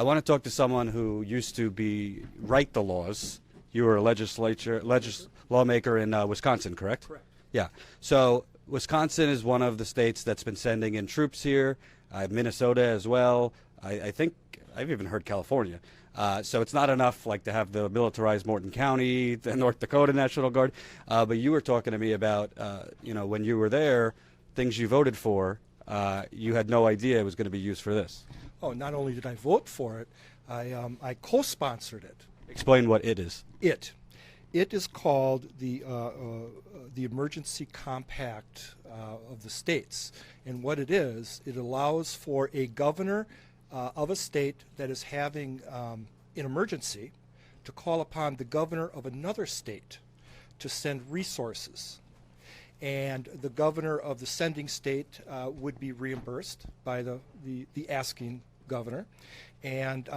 I want to talk to someone who used to write the laws. You were a lawmaker in Wisconsin, correct? Correct. Yeah. So Wisconsin is one of the states that's been sending in troops here. Minnesota as well. I think I've even heard California. So it's not enough like to have the militarized Morton County, the North Dakota National Guard. But you were talking to me about, when you were there, things you voted for, you had no idea it was going to be used for this. Oh, not only did I vote for it, I co-sponsored it. Explain what it is. It is called the Emergency Compact of the states. And what it is, it allows for a governor of a state that is having an emergency to call upon the governor of another state to send resources. And the governor of the sending state would be reimbursed by the asking governor. And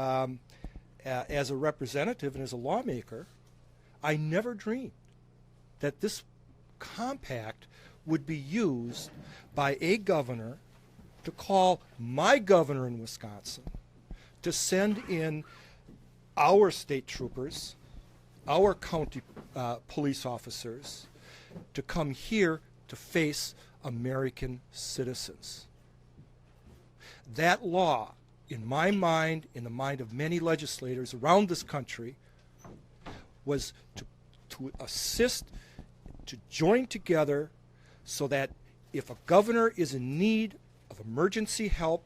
as a representative and as a lawmaker, I never dreamed that this compact would be used by a governor to call my governor in Wisconsin to send in our state troopers, our county police officers, to come here to face American citizens. That law, in my mind, in the mind of many legislators around this country, was to assist, to join together so that if a governor is in need of emergency help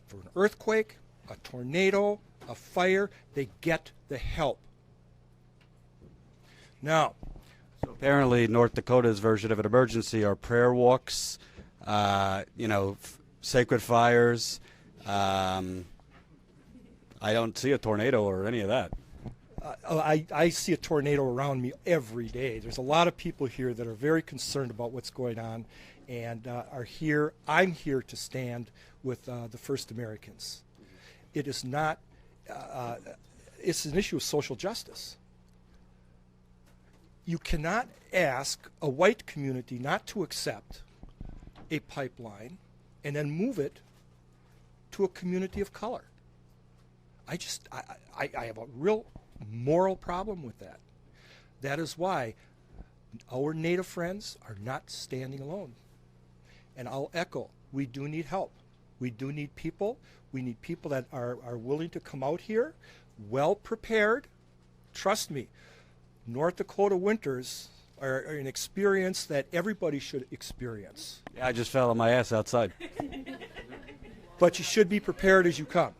for an earthquake, a tornado, a fire, they get the help. Now, so apparently North Dakota's version of an emergency are prayer walks, sacred fires. I don't see a tornado or any of that. I see a tornado around me every day. There's a lot of people here that are very concerned about what's going on and are here. I'm here to stand with the First Americans. It is not, it's an issue of social justice. You cannot ask a white community not to accept a pipeline and then move it to a community of color. I have a real moral problem with that. That is why our Native friends are not standing alone. And I'll echo, we do need help. We do need people. We need people that are willing to come out here, well prepared. Trust me, North Dakota winters are an experience that everybody should experience. Yeah, I just fell on my ass outside. But you should be prepared as you come.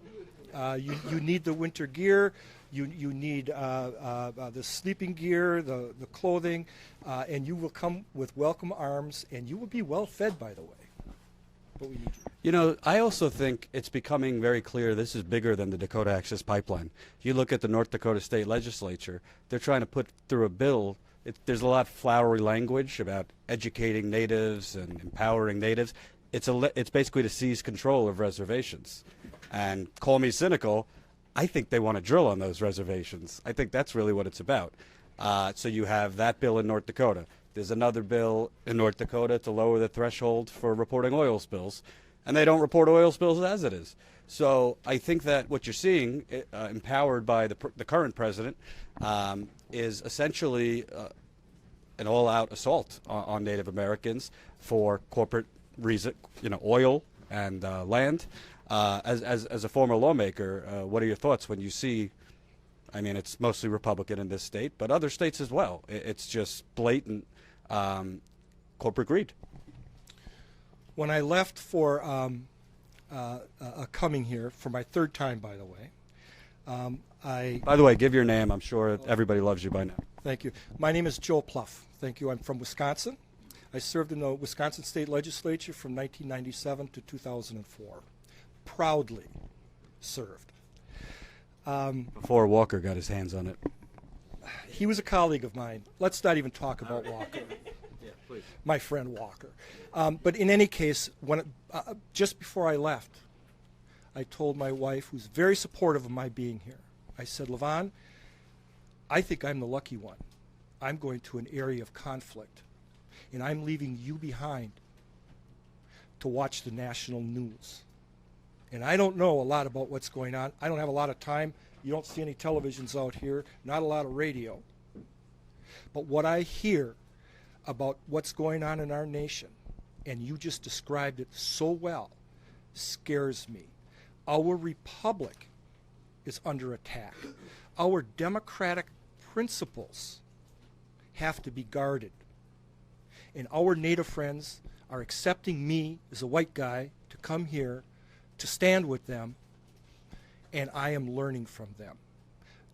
You need the winter gear. You need the sleeping gear, the clothing, and you will come with welcome arms, and you will be well fed, by the way. But we need you. I also think it's becoming very clear this is bigger than the Dakota Access Pipeline. If you look at the North Dakota State Legislature, they're trying to put through a bill. There's a lot of flowery language about educating natives and empowering natives. It's basically to seize control of reservations. And call me cynical, I think they want to drill on those reservations. I think that's really what it's about. So you have that bill in North Dakota. There's another bill in North Dakota to lower the threshold for reporting oil spills. And they don't report oil spills as it is. So I think that what you're seeing, empowered by the current president, is essentially an all-out assault on Native Americans for corporate reason, oil and land. As a former lawmaker, what are your thoughts when you see, it's mostly Republican in this state, but other states as well. It's just blatant corporate greed. When I left for coming here, for my third time, by the way, By the way, give your name. I'm sure everybody loves you by now. Thank you. My name is Joe Plouff. Thank you. I'm from Wisconsin. I served in the Wisconsin State Legislature from 1997 to 2004. Proudly served. Before Walker got his hands on it. He was a colleague of mine. Let's not even talk about Walker. Yeah, please. My friend Walker. But in any case, just before I left, I told my wife, who's very supportive of my being here, I said, LaVon, I think I'm the lucky one. I'm going to an area of conflict, and I'm leaving you behind to watch the national news And I don't know a lot about what's going on. I don't have a lot of time. You don't see any televisions out here, not a lot of radio. But what I hear about what's going on in our nation, and you just described it so well, scares me. Our republic is under attack. Our democratic principles have to be guarded. And our Native friends are accepting me as a white guy to come here to stand with them, and I am learning from them.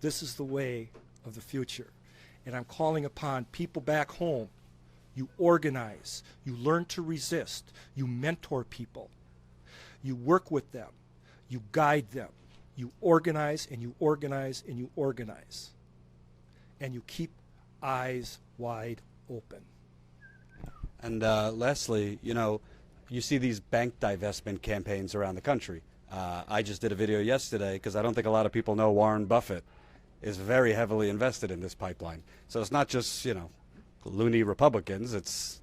This is the way of the future. And I'm calling upon people back home. You organize, you learn to resist, you mentor people, you work with them, you guide them, you organize and you organize and you organize, and you keep eyes wide open. And lastly, you see these bank divestment campaigns around the country. I just did a video yesterday because I don't think a lot of people know Warren Buffett is very heavily invested in this pipeline. So it's not just, loony Republicans. It's,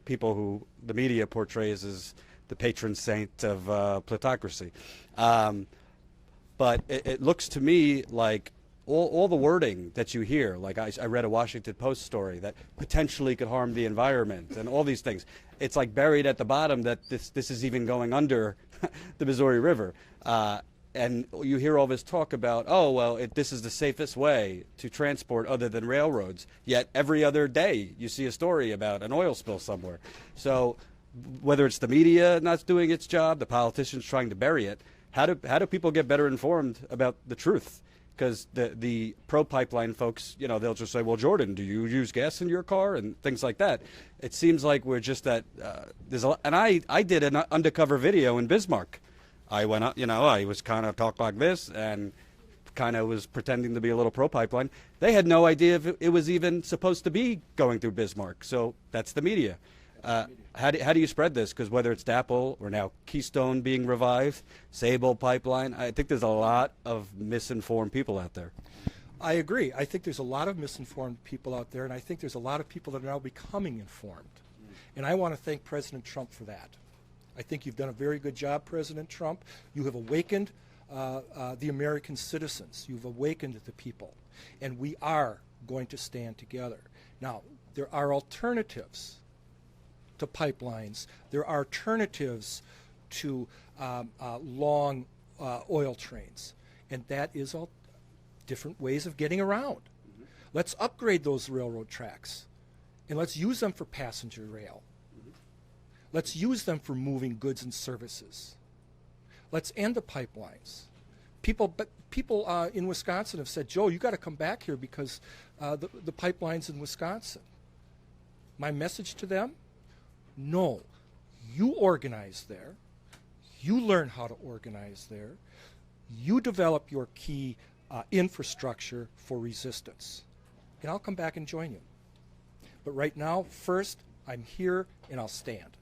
people who the media portrays as the patron saint of plutocracy. But it looks to me like all the wording that you hear, like I read a Washington Post story that potentially could harm the environment and all these things. It's like buried at the bottom that this is even going under the Missouri River. And you hear all this talk about, this is the safest way to transport other than railroads. Yet every other day you see a story about an oil spill somewhere. So whether it's the media not doing its job, the politicians trying to bury it, how do people get better informed about the truth? Because the pro-pipeline folks, they'll just say, well, Jordan, do you use gas in your car? And things like that. It seems like we're just that and I did an undercover video in Bismarck. I went up, I was kind of talked like this and kind of was pretending to be a little pro-pipeline. They had no idea if it was even supposed to be going through Bismarck. So that's the media. How do you spread this? Because whether it's DAPL or now Keystone being revived, Sable Pipeline, I think there's a lot of misinformed people out there. I agree. I think there's a lot of misinformed people out there, and I think there's a lot of people that are now becoming informed. And I want to thank President Trump for that. I think you've done a very good job, President Trump. You have awakened the American citizens. You've awakened the people. And we are going to stand together. Now, there are alternatives to pipelines. There are alternatives to long oil trains. And that is all different ways of getting around. Mm-hmm. Let's upgrade those railroad tracks, and let's use them for passenger rail. Let's use them for moving goods and services. Let's end the pipelines. People in Wisconsin have said, Joe, you got to come back here because the pipelines in Wisconsin. My message to them, no, you organize there. You learn how to organize there. You develop your key infrastructure for resistance. And I'll come back and join you. But right now, first, I'm here and I'll stand.